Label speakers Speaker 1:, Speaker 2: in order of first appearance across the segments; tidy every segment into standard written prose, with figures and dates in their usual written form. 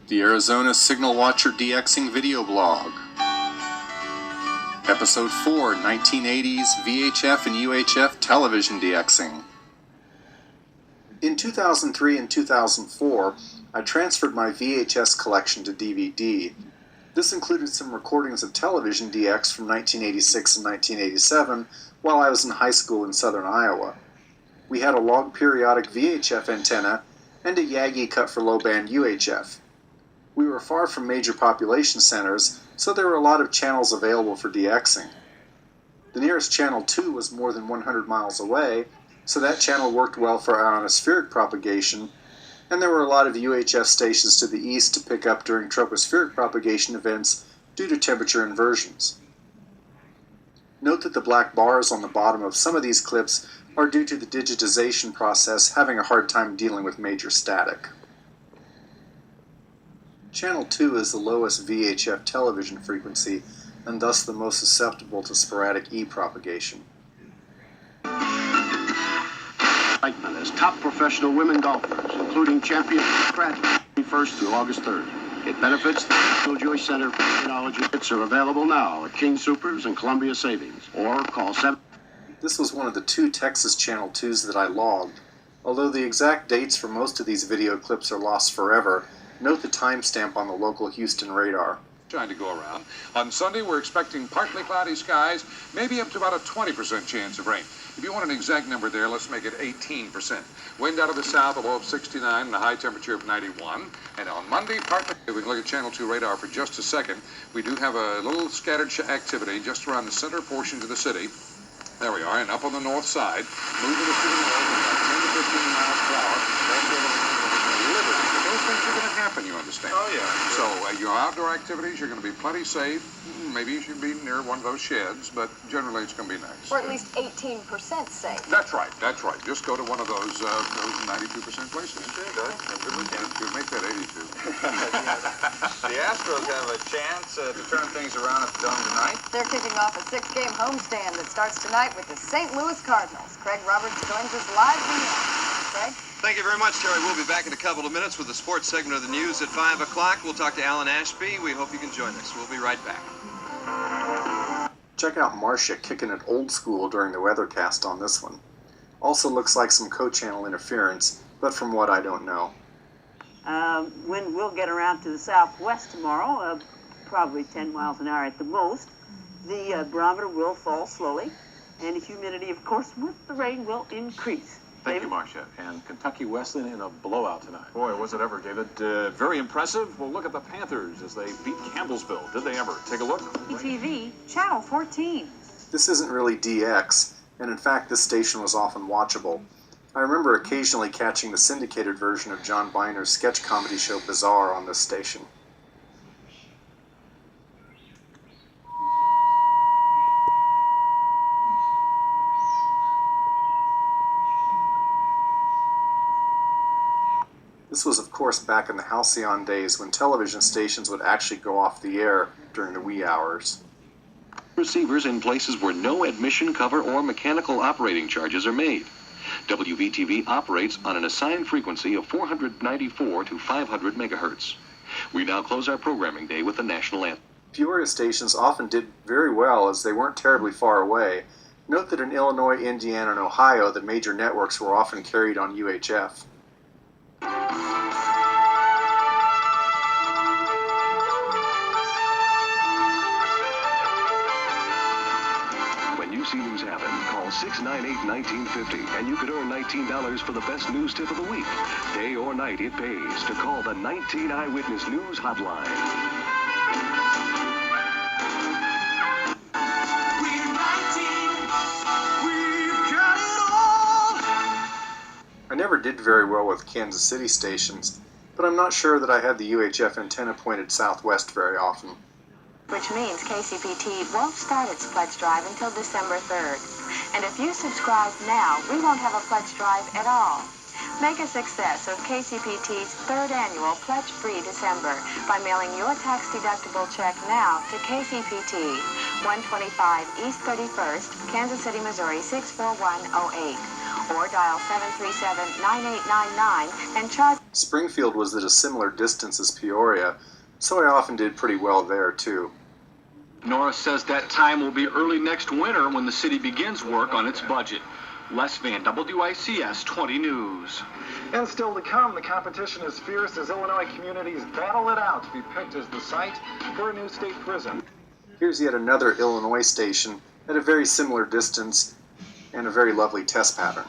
Speaker 1: The Arizona Signal Watcher DXing video blog. Episode 4, 1980s VHF and UHF television DXing. In 2003 and 2004, I transferred my VHS collection to DVD. This included some recordings of television DX from 1986 and 1987 while I was in high school in southern Iowa. We had a log periodic VHF antenna and a Yagi cut for low-band UHF. We were far from major population centers, so there were a lot of channels available for DXing. The nearest channel 2 was more than 100 miles away, so that channel worked well for ionospheric propagation, and there were a lot of UHF stations to the east to pick up during tropospheric propagation events due to temperature inversions. Note that the black bars on the bottom of some of these clips are due to the digitization process having a hard time dealing with major static. Channel 2 is the lowest VHF television frequency and thus the most susceptible to sporadic E-propagation.
Speaker 2: Excitement as top professional women golfers, including champion Pratt, 1st through August 3rd. It benefits the Killjoy Center for Technology. Kits are available now at King Soopers and Columbia Savings, or call 7.
Speaker 1: This was one of the 2 Texas Channel 2s that I logged. Although the exact dates for most of these video clips are lost forever, note the timestamp on the local Houston radar.
Speaker 3: Trying to go around. On Sunday, we're expecting partly cloudy skies, maybe up to about a 20% chance of rain. If you want an exact number there, let's make it 18%. Wind out of the south, a low of 69 and a high temperature of 91. And on Monday, partly, we can look at Channel 2 radar for just a second. We do have a little scattered activity just around the center portions of the city. There we are, and up on the north side, moving us to the north, about 10 to 15 miles per hour. That's where the Liberty. But those things are going to happen, you understand? Oh, yeah. So your outdoor activities, you're going to be plenty safe. Maybe you should be near one of those sheds, but generally it's going to be nice.
Speaker 4: Or at least 18% safe.
Speaker 3: That's right, that's right. Just go to one of those 92% places.
Speaker 5: Okay, good. Have a good weekend.
Speaker 3: You'll make that 82.
Speaker 5: The Astros have a chance to turn things around at the Dome tonight.
Speaker 4: They're kicking off a 6-game homestand that starts tonight with the St. Louis Cardinals. Craig Roberts joins us live from the office. Craig?
Speaker 6: Thank you very much, Terry. We'll be back in a couple of minutes with the sports segment of the news at 5 o'clock. We'll talk to Alan Ashby. We hope you can join us. We'll be right back.
Speaker 1: Check out Marcia kicking it old school during the weathercast on this one. Also looks like some co-channel interference, but from what I don't know.
Speaker 7: Wind will get around to the southwest tomorrow, probably 10 miles an hour at the most. The barometer will fall slowly, and the humidity, of course, with the rain will increase.
Speaker 8: Thank you, Marcia. And Kentucky Wesleyan in a blowout tonight. Boy, was it ever, David. Very impressive. Well, look at the Panthers as they beat Campbellsville. Did they ever? Take a look.
Speaker 7: TV, Channel 14.
Speaker 1: This isn't really DX, and in fact this station was often watchable. I remember occasionally catching the syndicated version of John Byner's sketch comedy show Bizarre on this station. This was, of course, back in the halcyon days when television stations would actually go off the air during the wee hours.
Speaker 9: Receivers in places where no admission cover or mechanical operating charges are made. WV-TV operates on an assigned frequency of 494 to 500 megahertz. We now close our programming day with the national anthem.
Speaker 1: Peoria stations often did very well as they weren't terribly far away. Note that in Illinois, Indiana, and Ohio, the major networks were often carried on UHF.
Speaker 9: When you see news happen, call 698-1950 and you could earn $19 for the best news tip of the week. Day or night, it pays to call the 19 Eyewitness News Hotline.
Speaker 1: I never did very well with Kansas City stations, but I'm not sure that I had the UHF antenna pointed southwest very often.
Speaker 10: Which means KCPT won't start its pledge drive until December 3rd. And if you subscribe now, we won't have a pledge drive at all. Make a success of KCPT's 3rd annual Pledge-Free December by mailing your tax-deductible check now to KCPT, 125 East 31st, Kansas City, Missouri 64108. or dial 737-9899 and charge.
Speaker 1: Springfield was at a similar distance as Peoria, so I often did pretty well there too.
Speaker 11: Nora says that time will be early next winter when the city begins work on its budget. Les Van, WICS 20 News.
Speaker 12: And still to come, the competition is fierce as Illinois communities battle it out to be picked as the site for a new state prison.
Speaker 1: Here's yet another Illinois station at a very similar distance and a very lovely test pattern.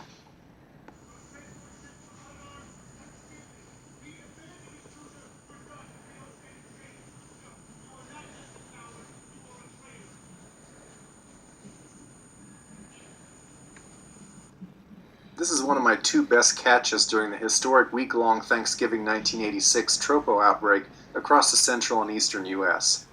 Speaker 1: This is one of my two best catches during the historic week-long Thanksgiving 1986 tropo outbreak across the central and eastern U.S.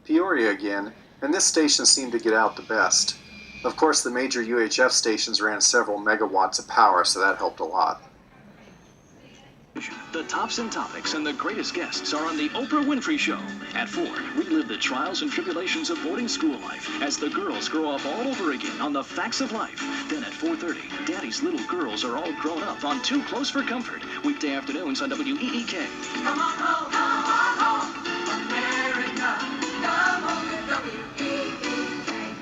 Speaker 1: Peoria again, and this station seemed to get out the best. Of course, the major UHF stations ran several megawatts of power, so that helped a lot.
Speaker 13: The tops and topics and the greatest guests are on the Oprah Winfrey Show. At 4, relive the trials and tribulations of boarding school life as the girls grow up all over again on The Facts of Life. Then at 4:30, Daddy's little girls are all grown up on Too Close for Comfort. Weekday afternoons on WEEK.
Speaker 14: Come on home, America. Come home to WEEK.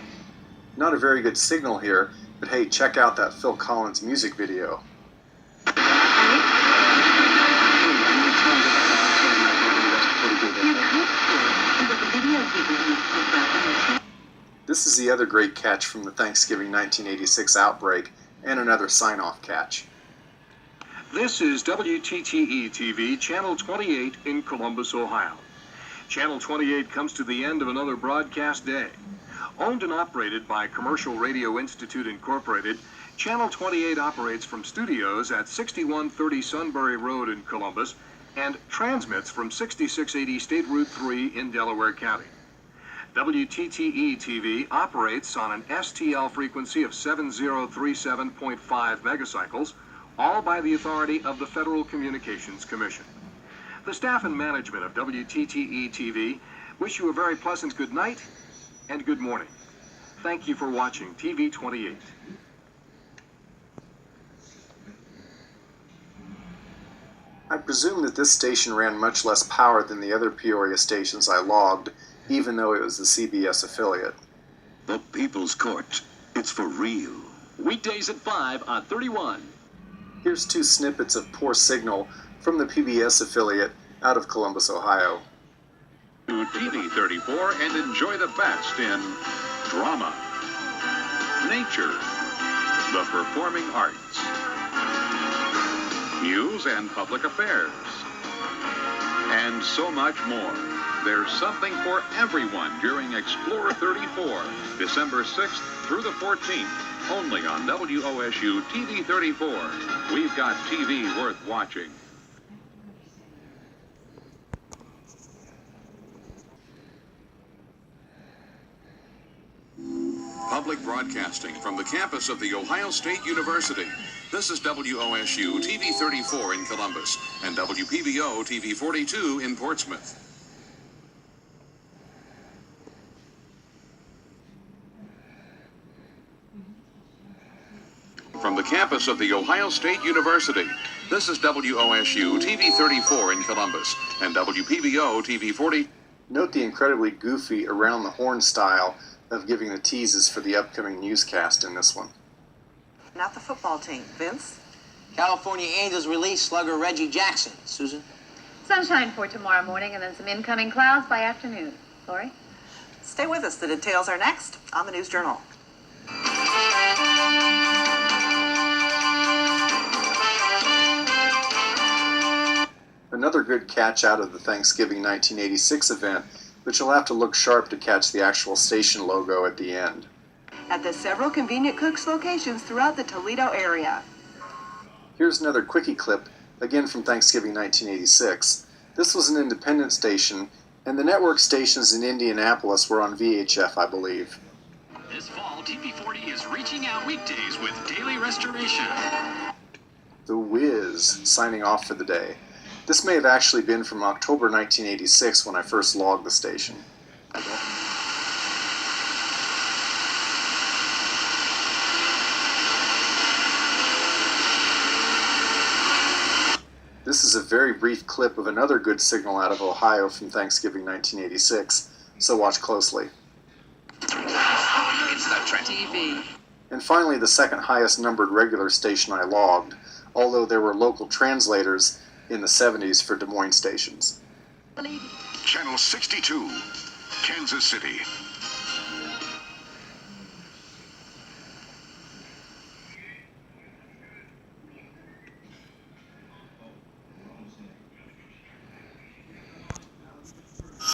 Speaker 1: Not a very good signal here, but hey, check out that Phil Collins music video. This is the other great catch from the Thanksgiving 1986 outbreak, and another sign-off catch.
Speaker 11: This is WTTE-TV, Channel 28 in Columbus, Ohio. Channel 28 comes to the end of another broadcast day. Owned and operated by Commercial Radio Institute Incorporated, Channel 28 operates from studios at 6130 Sunbury Road in Columbus and transmits from 6680 State Route 3 in Delaware County. WTTE-TV operates on an STL frequency of 7037.5 megacycles, all by the authority of the Federal Communications Commission. The staff and management of WTTE-TV wish you a very pleasant good night and good morning. Thank you for watching TV 28.
Speaker 1: I presume that this station ran much less power than the other Peoria stations I logged, even though it was the CBS affiliate.
Speaker 15: The People's Court. It's for real.
Speaker 13: Weekdays at 5 on 31.
Speaker 1: Here's two snippets of poor signal from the PBS affiliate out of Columbus, Ohio.
Speaker 3: To TV 34 and enjoy the best in drama, nature, the performing arts, news and public affairs, and so much more. There's something for everyone during Explorer 34, December 6th through the 14th, only on WOSU-TV 34. We've got TV worth watching. Public broadcasting from the campus of The Ohio State University. This is WOSU-TV 34 in Columbus and WPBO-TV 42 in Portsmouth. From the campus of The Ohio State University, this is WOSU-TV 34 in Columbus and WPBO-TV 40.
Speaker 1: Note the incredibly goofy around the horn style of giving the teases for the upcoming newscast in this one.
Speaker 16: Not the football team. Vince?
Speaker 17: California Angels release slugger Reggie Jackson. Susan?
Speaker 18: Sunshine for tomorrow morning and then some incoming clouds by afternoon. Lori?
Speaker 16: Stay with us. The details are next on the News Journal.
Speaker 1: Another good catch out of the Thanksgiving 1986 event, but you'll have to look sharp to catch the actual station logo at the end.
Speaker 16: At the several convenient Cook's locations throughout the Toledo area.
Speaker 1: Here's another quickie clip, again from Thanksgiving 1986. This was an independent station, and the network stations in Indianapolis were on VHF, I believe.
Speaker 13: This fall, TV40 is reaching out weekdays with daily restoration.
Speaker 1: The Wiz signing off for the day. This may have actually been from October 1986 when I first logged the station. This is a very brief clip of another good signal out of Ohio from Thanksgiving 1986, so watch closely.
Speaker 14: It's the Trent TV.
Speaker 1: And finally, the second highest numbered regular station I logged, although there were local translators in the 70s for Des Moines stations.
Speaker 15: Channel 62, Kansas City.